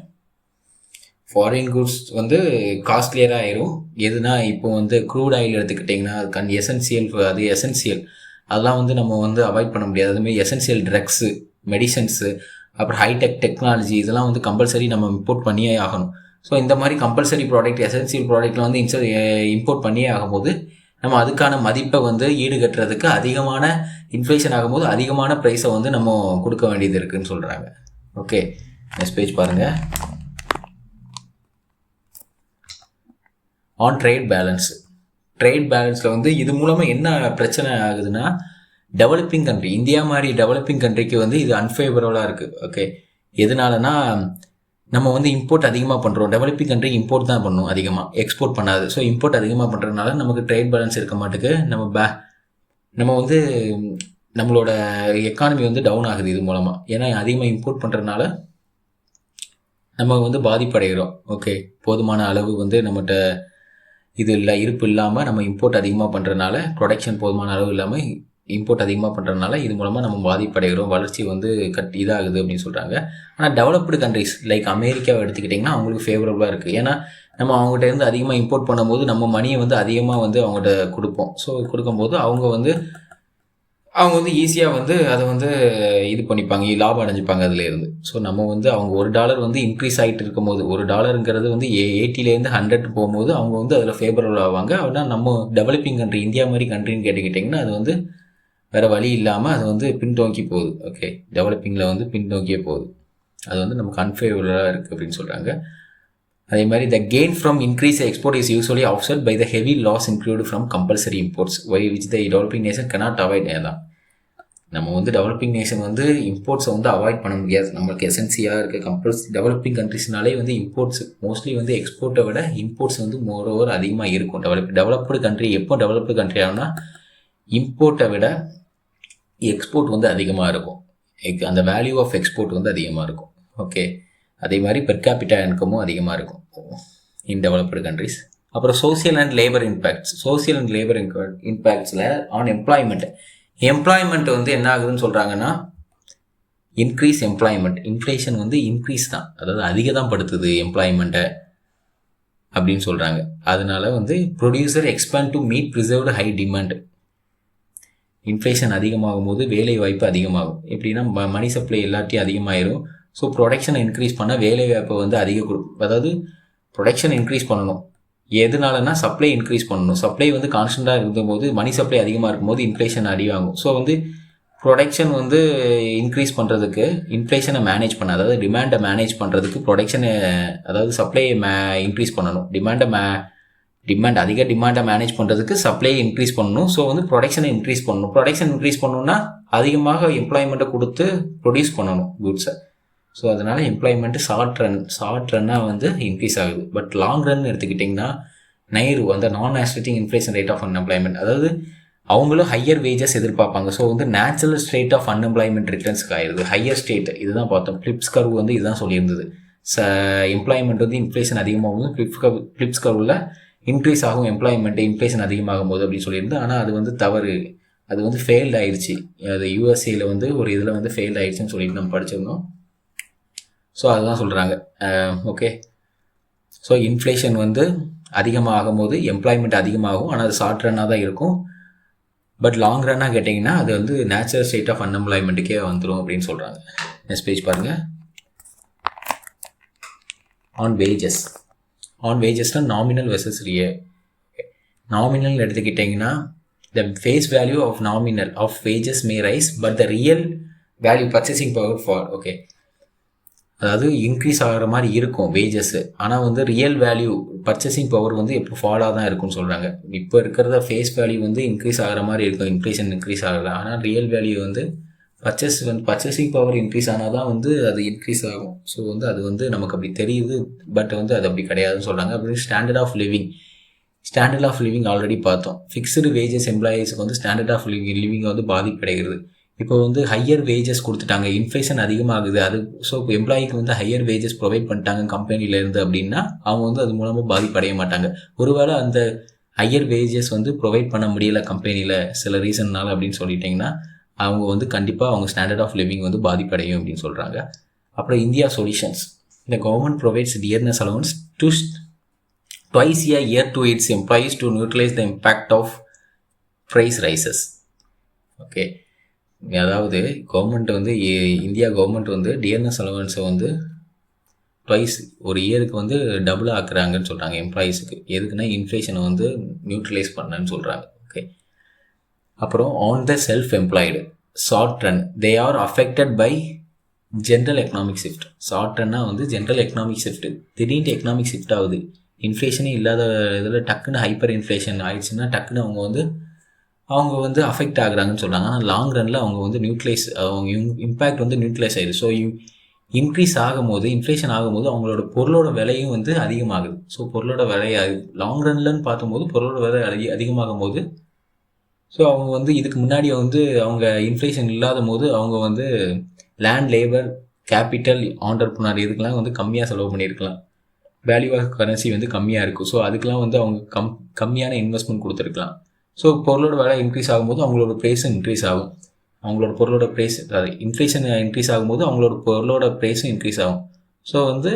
Foreign goods வந்து காஸ்ட்லியராக ஆயிரும். எதுனா இப்போ வந்து க்ரூட் ஆயில் எடுத்துக்கிட்டிங்கன்னா அது எசென்சியல், அதெல்லாம் வந்து நம்ம வந்து அவாய்ட் பண்ண முடியாது. அதுமாதிரி எசென்சியல் ட்ரக்ஸு, மெடிசன்ஸு, அப்புறம் ஹைடெக் டெக்னாலஜி, இதெல்லாம் வந்து கம்பல்சரி நம்ம இம்போர்ட் பண்ணியே ஆகணும். ஸோ இந்த மாதிரி கம்பல்சரி ப்ராடக்ட், எசென்சியல் ப்ராடக்ட்டில் வந்து இம்போர்ட் பண்ணியே ஆகும்போது நம்ம அதுக்கான மதிப்பை வந்து ஈடுகட்டுறதுக்கு அதிகமான இன்ஃப்ளேஷன் ஆகும்போது அதிகமான ப்ரைஸை வந்து நம்ம கொடுக்க வேண்டியது இருக்குதுன்னு சொல்கிறாங்க. ஓகே, நெக்ஸ்ட் பேஜ் பாருங்கள். ஆன் ட்ரேட் பேலன்ஸில் வந்து இது மூலமாக என்ன பிரச்சனை ஆகுதுன்னா, டெவலப்பிங் கண்ட்ரி, இந்தியா மாதிரி டெவலப்பிங் கண்ட்ரிக்கு வந்து இது அன்ஃபேவரபுளாக இருக்குது. ஓகே, எதனாலனா நம்ம வந்து இம்போர்ட் அதிகமாக பண்ணுறோம். டெவலப்பிங் கண்ட்ரி இம்போர்ட் தான் பண்ணணும் அதிகமாக, எக்ஸ்போர்ட் பண்ணாது. ஸோ இம்போர்ட் அதிகமாக பண்ணுறதுனால நமக்கு ட்ரேட் பேலன்ஸ் இருக்க மாட்டுக்கு, நம்ம வந்து நம்மளோட எக்கானமி வந்து டவுன் ஆகுது இது மூலமாக. ஏன்னா அதிகமாக இம்போர்ட் பண்ணுறதுனால நம்ம வந்து பாதிப்படைகிறோம். ஓகே, போதுமான அளவு வந்து நம்மகிட்ட இருப்பு இல்லாமல் நம்ம இம்போர்ட் அதிகமாக பண்ணுறதுனால, ப்ரொடக்ஷன் போதுமான அளவு இல்லாமல் இம்போர்ட் அதிகமாக பண்ணுறதுனால இது மூலமாக நம்ம பாதிப்படைகிறோம், வளர்ச்சி வந்து இதாகுது அப்படின்னு சொல்கிறாங்க. ஆனால் டெவலப்டு கண்ட்ரிஸ் லைக் அமெரிக்காவை எடுத்துக்கிட்டிங்கன்னா அவங்களுக்கு ஃபேவரபுளாக இருக்குது. ஏன்னா நம்ம அவங்ககிட்ட இருந்து அதிகமாக இம்போர்ட் பண்ணும்போது நம்ம மணியை வந்து அதிகமாக வந்து அவங்ககிட்ட கொடுப்போம். ஸோ கொடுக்கும்போது அவங்க வந்து அவங்க வந்து ஈஸியாக வந்து அதை வந்து இது பண்ணிப்பாங்க, லாபம் அடைஞ்சிப்பாங்க அதுலேருந்து. ஸோ நம்ம வந்து அவங்க $1 வந்து இன்க்ரீஸ் ஆகிட்டு இருக்கும்போது, $1ங்கிறது வந்து 80லேருந்து 100 போகும்போது அவங்க வந்து அதில் ஃபேவரபிள் ஆவாங்க. ஆனால் நம்ம டெவலப்பிங் கண்ட்ரி, இந்தியா மாதிரி கண்ட்ரின்னு கேட்டுக்கிட்டிங்கன்னா அது வந்து வேறு வழி இல்லாமல் அது வந்து பின்தோக்கி போகுது. ஓகே, டெவலப்பிங்கில் வந்து பின்தோக்கியே போகுது. அது வந்து நமக்கு அன்ஃபேவரபுளாக இருக்குது அப்படின்னு சொல்கிறாங்க. அதே மாதிரி the gain from increase export is usually offset by the heavy loss include from compulsory imports which the developing nation cannot avoid. தான் நம்ம வந்து டெவலப்பிங் நேஷன் வந்து இம்போர்ட்ஸை வந்து அவாய்ட் பண்ண முடியாது. நம்மளுக்கு எசென்சியாக இருக்க டெவலப்பிங் கண்ட்ரிஸ்னாலே வந்து இம்போர்ட்ஸ் மோஸ்ட்லி வந்து எக்ஸ்போர்ட்டை விட இம்போர்ட்ஸ் வந்து மோரோவர் அதிகமாக இருக்கும். டெவலப்டு கண்ட்ரி எப்போ டெவலப்டு கண்ட்ரி ஆகும்னா இம்போர்ட்டை விட எக்ஸ்போர்ட் வந்து அதிகமாக இருக்கும். அந்த வேல்யூ ஆஃப் எக்ஸ்போர்ட் வந்து அதிகமாக இருக்கும். ஓகே, அதே மாதிரி பெர் கேபிட்டா இன்கமும் அதிகமாக இருக்கும் இன் டெவலப்டு கண்ட்ரிஸ். அப்புறம் சோசியல் அண்ட் லேபர் இம்பேக்ட்ஸில் ஆன் எம்ப்ளாய்மெண்ட் வந்து என்ன ஆகுதுன்னு சொல்கிறாங்கன்னா இன்க்ரீஸ் எம்ப்ளாய்மெண்ட். இன்ஃப்ளேஷன் வந்து இன்க்ரீஸ் தான், அதாவது அதிகம் படுத்துது எம்ப்ளாய்மெண்ட்டை அப்படின்னு சொல்கிறாங்க. அதனால வந்து producer expand to meet preserved high demand. Inflation அதிகமாகும் போது வேலை வாய்ப்பு அதிகமாகும். எப்படின்னா மணி சப்ளை எல்லாத்தையும் அதிகமாகிடும். ஸோ ப்ரொடக்ஷனை இன்க்ரீஸ் பண்ணால் வேலை வாய்ப்பை வந்து அதாவது ப்ரொடக்ஷன் இன்க்ரீஸ் பண்ணணும். எதுனாலனா சப்ளை இன்க்ரீஸ் பண்ணணும். சப்ளை வந்து கான்ஸ்டண்ட்டாக இருக்கும்போது மணி சப்ளை அதிகமாக இருக்கும்போது இன்ஃப்ளேஷன் அடிவாகும். ஸோ வந்து ப்ரொடக்ஷன் வந்து இன்க்ரீஸ் பண்ணுறதுக்கு இன்ஃப்ளேஷனை மேனேஜ் பண்ண, அதாவது டிமாண்டை மேனேஜ் பண்ணுறதுக்கு ப்ரொடக்ஷனை, அதாவது சப்ளையை இன்க்ரீஸ் பண்ணணும். அதிக டிமாண்டை மேனேஜ் பண்ணுறதுக்கு சப்ளையை இன்க்ரீஸ் பண்ணணும். ஸோ வந்து ப்ரொடக்ஷனை இன்க்ரீஸ் பண்ணணும். ப்ரொடக்ஷன் இன்க்ரீஸ் பண்ணணும்னா அதிகமாக எம்ப்ளாய்மெண்ட்டை கொடுத்து ப்ரொடியூஸ் பண்ணணும் குட்ஸை. ஸோ அதனால் எம்ப்ளாய்மெண்ட்டு ஷார்ட் ரன்னாக வந்து இன்க்ரீஸ் ஆகுது. பட் லாங் ரன் எடுத்துக்கிட்டிங்கன்னா நைரு அந்த நான் ஆஸ்டேட்டிங் இன்ஃப்ளேஷன் ரேட் ஆஃப் அன்எம்ப்ளாய்மெண்ட், அதாவது அவங்களும் ஹையர் வேஜஸ் எதிர்பார்ப்பாங்க. ஸோ வந்து நேச்சுரல் ஸ்டேட் ஆஃப் அன்எம்ப்ளாய்மெண்ட் ரிட்டர்ன்ஸ்க்கு ஆயிடுது. ஹையர் ஸ்டேட் இதுதான் பார்த்தோம். ஃபிளிப்ஸ் கர்வ் வந்து இதுதான் சொல்லியிருந்தது. எம்ப்ளாய்மெண்ட் வந்து இன்ஃப்ளேஷன் அதிகமாகும் போது ஃபிளிப்ஸ் கர்வில் இன்க்ரீஸ் ஆகும் எம்ப்ளாய்மெண்ட் இன்ஃப்ளேஷன் அதிகமாகும் போது அப்படின்னு சொல்லியிருந்து. ஆனால் அது வந்து தவறு, அது வந்து ஃபெயில்டு ஆயிடுச்சு. அது யூஎஸ்ஏல வந்து ஒரு இதில் வந்து ஃபெயில்டு ஆயிடுச்சுன்னு சொல்லிட்டு நம்ம படிச்சிருந்தோம். ஸோ அதுதான் சொல்கிறாங்க. ஓகே, ஸோ இன்ஃப்ளேஷன் வந்து அதிகமாகும் போது எம்ப்ளாய்மெண்ட் அதிகமாகும். ஆனால் அது ஷார்ட் ரன்னாக தான் இருக்கும். பட் லாங் ரன்னாக கேட்டிங்கன்னா அது வந்து நேச்சுரல் ஸ்டேட் ஆஃப் அன்எம்ப்ளாய்மெண்ட்டுக்கே வந்துடும் அப்படின்னு சொல்கிறாங்க. நெக்ஸ்ட் பேஜ் பாருங்கள். ஆன் வேஜஸ்னால் நாமினல் வெர்சஸ் ரியல். நாமினல் எடுத்துக்கிட்டிங்கன்னா the face value of nominal of wages may rise but the real value purchasing power fall. Okay, அதாவது இன்க்ரீஸ் ஆகிற மாதிரி இருக்கும் வேஜஸ், ஆனால் வந்து ரியல் வேல்யூ பர்ச்சேசிங் பவர் வந்து எப்போ ஃபாலாக தான் இருக்கும்னு சொல்கிறாங்க. இப்போ இருக்கிறத ஃபேஸ் வேல்யூ வந்து இன்க்ரீஸ் ஆகிற மாதிரி இருக்கும், இன்ஃப்ளேஷன் இன்க்ரீஸ் ஆகல. ஆனால் ரியல் வேல்யூ வந்து பர்ச்சேசிங் பவர் இன்க்ரீஸ் ஆனால் தான் வந்து அது இன்க்ரீஸ் ஆகும். ஸோ வந்து அது வந்து நமக்கு அப்படி தெரியுது, பட் வந்து அது அப்படி கிடையாதுன்னு சொல்கிறாங்க. அப்படி ஸ்டாண்டர்ட் ஆஃப் லிவிங் ஆல்ரெடி பார்த்தோம். ஃபிக்ஸ்டு வேஜஸ் எம்ப்ளாயீஸுக்கு வந்து ஸ்டாண்டர்ட் ஆஃப் லிவிங்கை வந்து பாதிப்படைகிறது. இப்போ வந்து ஹையர் வேஜஸ் கொடுத்துட்டாங்க, இன்ஃப்ளேஷன் அதிகமாகுது, அது ஸோ இப்போ எம்ப்ளாயிக்கு வந்து ஹையர் வேஜஸ் ப்ரொவைட் பண்ணிட்டாங்க கம்பெனிலேருந்து அப்படின்னா அவங்க வந்து அது மூலமாக பாதிப்படைய மாட்டாங்க. ஒருவேளை அந்த ஹையர் வேஜஸ் வந்து ப்ரொவைட் பண்ண முடியல கம்பெனியில் சில ரீசன்னால அப்படின்னு சொல்லிட்டிங்கன்னா அவங்க வந்து கண்டிப்பாக அவங்க ஸ்டாண்டர்ட் ஆஃப் லிவிங் வந்து பாதிப்படையும் அப்படின்னு சொல்கிறாங்க. அப்புறம் இந்தியா சொல்யூஷன்ஸ். இந்த government provides dearness allowance twice a year to its employees to neutralize the impact of price rises. Okay, அதாவது கவர்மெண்ட் வந்து இந்தியா கவர்மெண்ட் வந்து டியர்னஸ் அலவன்ஸை வந்து ட்வைஸ் ஒரு இயருக்கு வந்து டபுள் ஆக்குறாங்கன்னு சொல்கிறாங்க எம்ப்ளாயீஸுக்கு. எதுக்குன்னா இன்ஃப்ளேஷனை வந்து நியூட்ரலைஸ் பண்ணன்னு சொல்கிறாங்க. ஓகே, அப்புறம் on the self employed short run they are affected by general economic shift. Short ரன்னாக வந்து ஜென்ரல் எக்கனாமிக் ஷிஃப்ட், திடீர்னு எக்கனாமிக் ஷிஃப்ட் ஆகுது. இன்ஃப்ளேஷனே இல்லாத இதில் டக்குன்னு ஹைப்பர் இன்ஃப்ளேஷன் ஆயிடுச்சுன்னா டக்குன்னு அவங்க வந்து அஃபெக்ட் ஆகுறாங்கன்னு சொல்கிறாங்க. ஆனால் லாங் ரனில் அவங்க வந்து அவங்க இம்பேக்ட் வந்து நியூட்ரலைஸ் ஆகிடுது. ஸோ இன்க்ரீஸ் ஆகும்போது இன்ஃப்ளேஷன் ஆகும்போது அவங்களோட பொருளோட விலையும் வந்து அதிகமாகுது. ஸோ பொருளோட விலை லாங் ரன்லன்னு பார்க்கும்போது பொருளோட விலை அதிகமாகும் போது ஸோ அவங்க வந்து இதுக்கு முன்னாடி வந்து அவங்க இன்ஃப்ளேஷன் இல்லாத போது அவங்க வந்து லேண்ட், லேபர், கேபிட்டல், ஆண்டர்ப்ரனர் இதுக்கெல்லாம் வந்து கம்மியாக செலவு பண்ணியிருக்கலாம். வேல்யூ ஆஃப் கரன்சி வந்து கம்மியாக இருக்கும். ஸோ அதுக்கெலாம் வந்து அவங்க கம்மியான இன்வெஸ்ட்மெண்ட் கொடுத்துருக்கலாம். ஸோ பொருளோட விலை இன்க்ரீஸ் ஆகும்போது அவங்களோட ப்ரைஸும் இன்க்ரீஸ் ஆகும். அவங்களோட பொருளோட ப்ரைஸ், அதாவது இன்ஃப்ளேஷன் இன்க்ரீஸ் ஆகும்போது அவங்களோட பொருளோட ப்ரைஸும் இன்க்ரீஸ் ஆகும். ஸோ வந்து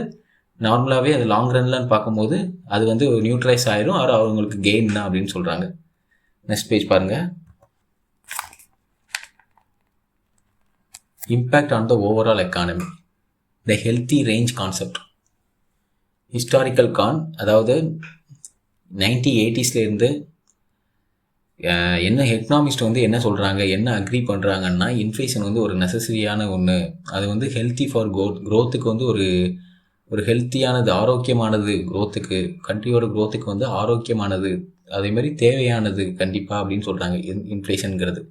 நார்மலாகவே அது லாங் ரன்லன்னு பார்க்கும்போது அது வந்து நியூட்ரலைஸ் ஆகிடும், அது அவங்களுக்கு கெயின் தான் அப்படின்னு சொல்கிறாங்க. நெக்ஸ்ட் பேஜ் பாருங்கள். Impact on the overall economy, the healthy range concept. Historical அதாவது 1980s என்ன எக்கனாமிஸ்ட் வந்து என்ன சொல்கிறாங்க, என்ன அக்ரி பண்ணுறாங்கன்னா, இன்ஃப்ளேஷன் வந்து ஒரு நெசசரியான ஒன்று. அது வந்து ஹெல்த்தி ஃபார் க்ரோத்துக்கு வந்து ஒரு ஹெல்த்தியானது, ஆரோக்கியமானது, க்ரோத்துக்கு, கண்ட்ரியோட க்ரோத்துக்கு வந்து ஆரோக்கியமானது, அதேமாதிரி தேவையானது கண்டிப்பாக அப்படின்னு சொல்கிறாங்க இன்ஃப்ளேஷனுங்கிறது.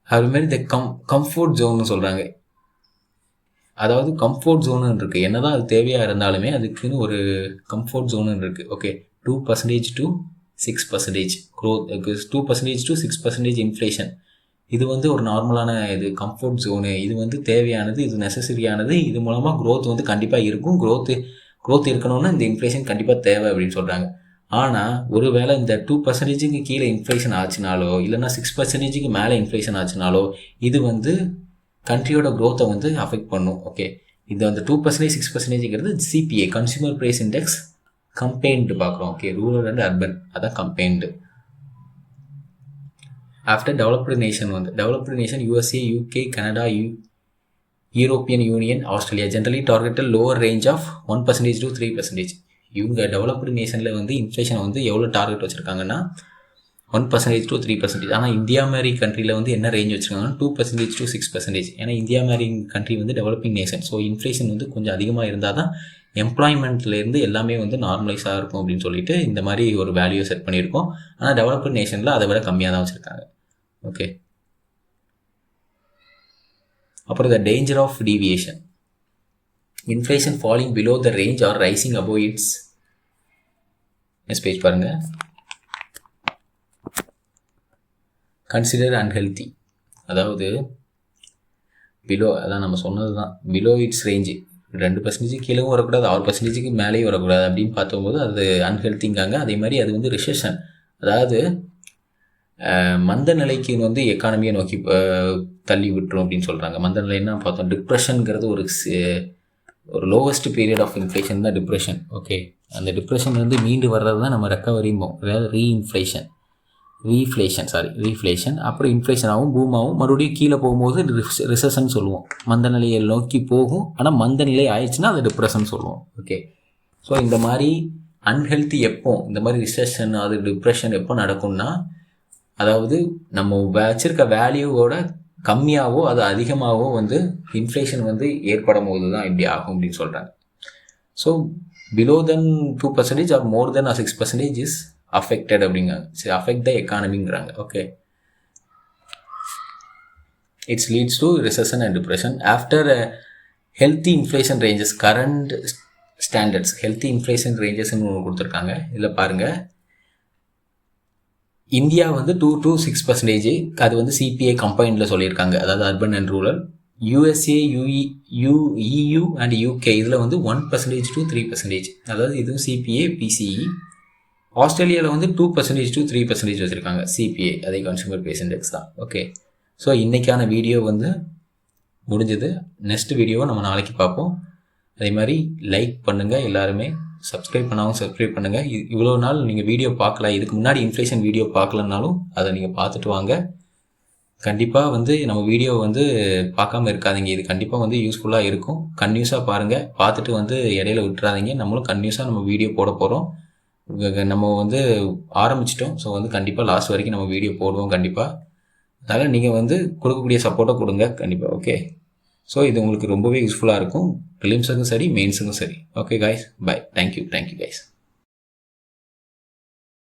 அதுமாரி இந்த கம்ஃபோர்ட் ஜோன்னு சொல்கிறாங்க. அதாவது கம்ஃபோர்ட் ஜோனு இருக்குது, என்ன தான் அது தேவையாக இருந்தாலுமே அதுக்குன்னு ஒரு கம்ஃபோர்ட் ஜோனு இருக்குது. Okay, 2% to 6% growth, 2% to 6% inflation, இது வந்து ஒரு நார்மலான இது கம்ஃபோர்ட் ஜோனு. இது வந்து தேவையானது, இது நெசசரியானது, இது மூலமாக க்ரோத் வந்து கண்டிப்பாக இருக்கும். க்ரோத் இருக்கணும்னா இந்த இன்ஃப்ளேஷன் கண்டிப்பாக தேவை அப்படின்னு சொல்கிறாங்க. ஆனால் ஒருவேளை இந்த 2%க்கு கீழே இன்ஃப்ளேஷன் ஆச்சுனாலோ, இல்லைனா 6%க்கு மேலே இன்ஃப்ளேஷன் ஆச்சுனாலோ, இது வந்து கண்ட்ரியோட க்ரோத்தை வந்து அஃபெக்ட் பண்ணும். ஓகே, இது வந்து 2% 6%ங்கிறது CPI, consumer price index combined பார்க்குறோம். ஓகே, ரூரல் அண்ட் அர்பன், அதான் combined. After developed nation USA, UK, Canada, European union, Australia generally targeted lower range of 1% to 3%. இவங்க டெவலப்டு நேஷனில் வந்து இன்ஃப்ளேஷனை வந்து எவ்வளோ டார்கெட் வச்சுருக்காங்கன்னா 1% to 3%. ஆனால் இந்தியா மாதிரி கண்ட்ரியில் வந்து என்ன ரேஞ்ச் வச்சுருக்காங்கன்னா 2% to 6%. ஏன்னா இந்தியா மாதிரி கண்ட்ரி வந்து டெவலப்பிங் நேஷன். ஸோ இன்ஃப்ளேஷன் வந்து கொஞ்சம் அதிகமாக இருந்தால் தான் எம்ப்ளாய்மெண்ட்லேருந்து எல்லாமே வந்து நார்மலைஸாக இருக்கும் அப்படின்னு சொல்லிட்டு இந்த மாதிரி ஒரு வேல்யூ செட் பண்ணியிருக்கோம். ஆனால் டெவலப்டு நேஷனில் அதை விட கம்மியாக தான் வச்சுருக்காங்க. ஓகே, அப்புறம் the danger of deviation, inflation falling below the range or rising above its. Next page பாருங்கள். கன்சிடர் அன்ஹெல்த்தி, அதாவது பிலோ, அதான் நம்ம சொன்னது தான், பிலோ இட்ஸ் ரேஞ்சு 2% கீழேவும் வரக்கூடாது, 6%க்கு மேலேயும் வரக்கூடாது அப்படின்னு பார்த்தபோது அது அன்ஹெல்த்திங்காங்க. அதே மாதிரி அது வந்து ரிசெஷன், அதாவது மந்த நிலைக்கு வந்து எக்கானமியை நோக்கி தள்ளி விட்டுரும் அப்படின்னு சொல்கிறாங்க. மந்த நிலைன்னா பார்த்தோம், டிப்ரெஷனுங்கிறது ஒரு லோவஸ்ட் பீரியட் ஆஃப் இன்ஃப்ளேஷன் தான் டிப்ரெஷன். ஓகே, அந்த டிப்ரெஷன் வந்து மீண்டு வர்றது தான் நம்ம ரெக்கவரிம்போம், அதாவது ரீஃப்ளேஷன். அப்புறம் இன்ஃப்ளேஷன் ஆகும், பூம் ஆகும், மறுபடியும் கீழே போகும்போது ரிசெஷன் சொல்லுவோம். மந்த நிலையை நோக்கி போகும், ஆனால் மந்த நிலை ஆயிடுச்சுன்னா அது டிப்ரெஷன் சொல்லுவோம். ஓகே, ஸோ இந்த மாதிரி அன்ஹெல்த்தி எப்போ, இந்த மாதிரி ரிசெஷன், அது டிப்ரெஷன் எப்போ நடக்கும்னா, அதாவது நம்ம வச்சிருக்க வேல்யூவோட கம்மியாகவோ அது அதிகமாகவோ வந்து இன்ஃப்ளேஷன் வந்து ஏற்படும் போது தான் இப்படி ஆகும் அப்படின்னு சொல்கிறாங்க. So below then 2% or more then 6% is affected அப்படிங்கிறாங்க. சரி, affect the economyங்கிறாங்க. Okay, it leads to recession and depression. After healthy inflation ranges, current standards, healthy inflation ranges ஒன்று கொடுத்துருக்காங்க. இதில் பாருங்கள், இந்தியா வந்து 2 to 6%, அது வந்து சிபிஐ கம்பைனில் சொல்லியிருக்காங்க, அதாவது urban and rural. USA, EU and UK இதில் வந்து 1% to 3%, அதாவது இதுவும் சிபிஐ PCE. ஆஸ்திரேலியாவில் வந்து 2% to 3% வச்சுருக்காங்க சிபிஐ, அதே கன்சூமர் ப்ரைஸ் இண்டெக்ஸ் தான். ஓகே, ஸோ இன்றைக்கான வீடியோ வந்து முடிஞ்சது. நெக்ஸ்ட் வீடியோவை நம்ம நாளைக்கு பார்ப்போம். அதே மாதிரி லைக் பண்ணுங்கள், எல்லாருமே சப்ஸ்கிரைப் பண்ணுங்கள். இவ்வளோ நாள் நீங்கள் வீடியோ பார்க்கல, இதுக்கு முன்னாடி இன்ஃப்ளேஷன் வீடியோ பார்க்கலன்னாலும் அதை நீங்கள் பார்த்துட்டு வாங்க. கண்டிப்பாக வந்து நம்ம வீடியோ வந்து பார்க்காம இருக்காதீங்க, இது கண்டிப்பாக வந்து யூஸ்ஃபுல்லாக இருக்கும். கன்டினியூஸாக பாருங்கள், பார்த்துட்டு வந்து இடையில விட்டுறாதீங்க. நம்மளும் கன்டினியூஸாக நம்ம வீடியோ போட போகிறோம். நம்ம வந்து ஆரம்பிச்சிட்டோம். ஸோ வந்து கண்டிப்பாக லாஸ்ட் வரைக்கும் நம்ம வீடியோ போடுவோம் கண்டிப்பாக. அதனால் நீங்கள் வந்து கொடுக்கக்கூடிய சப்போர்ட்டை கொடுங்க கண்டிப்பாக. ஓகே, ஸோ இது உங்களுக்கு ரொம்பவே யூஸ்ஃபுல்லாக இருக்கும், ப்ரிலிம்ஸுக்கும் சரி மெயின்ஸுக்கும் சரி. Okay guys, bye. Thank you guys.